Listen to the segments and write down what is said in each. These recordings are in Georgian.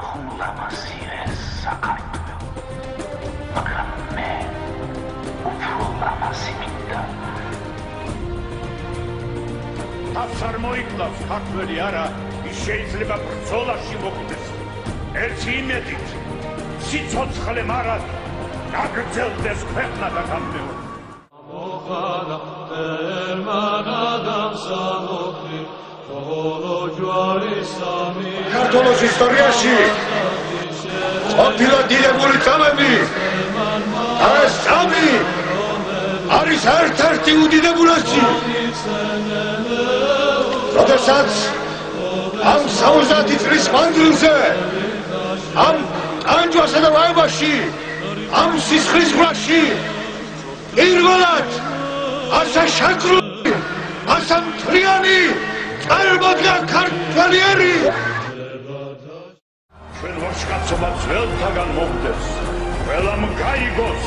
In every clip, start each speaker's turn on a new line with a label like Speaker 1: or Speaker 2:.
Speaker 1: ულამაზია საქართველო, მაგრამ მე უფრო ლამაზი მინდა.
Speaker 2: თავს არ მოიკლავს ქართველი არა, ის შეიძლება ბრძოლაში მოკვდეს. ერთი იმედით, სიცოცხლე მარად გაგრძელდეს ქვეყნა და გამეორ.
Speaker 3: საქართველოს ისტორიაში ყოფილა დიდებული წამები, ეს წამი არის ერთ-ერთი უდიდებულესი. როდესაც ამ 70 წლის მანძილზე, ამ ტანჯვასა და ვაებაში, ამ სისხლისღვრაში პირველად ასა შაქრული, ასა მთლიანი წარმოდგა ქართველიერი.
Speaker 2: ჩვენ ვაჟკაცობა ძველთაგან მოვდეს, ყველამ გაიგოს,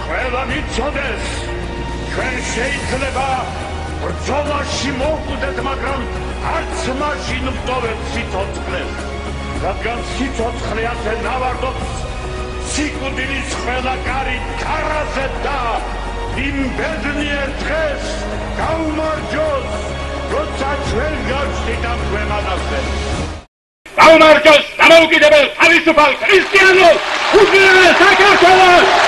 Speaker 2: ყველამ იცოდეს, ჩვენ შეიძლება ბრძოლაში მოვკვდეთ, მაგრამ არც მაშინ ვტოვებთ სიცოცხლეს, რადგან სიცოცხლე ასე ნავარდობს სიკვდილის ყველა კარი ქარაზე და იმ ბედნიერ დღეს გაუმარჯოს, როცა ჩვენ გავშლით ამ ქვეყანაზე.
Speaker 4: გაუმარჯოს დამოუკიდებელ თავისუფალ ქრისტიანულ უძლიერეს საქართველოს!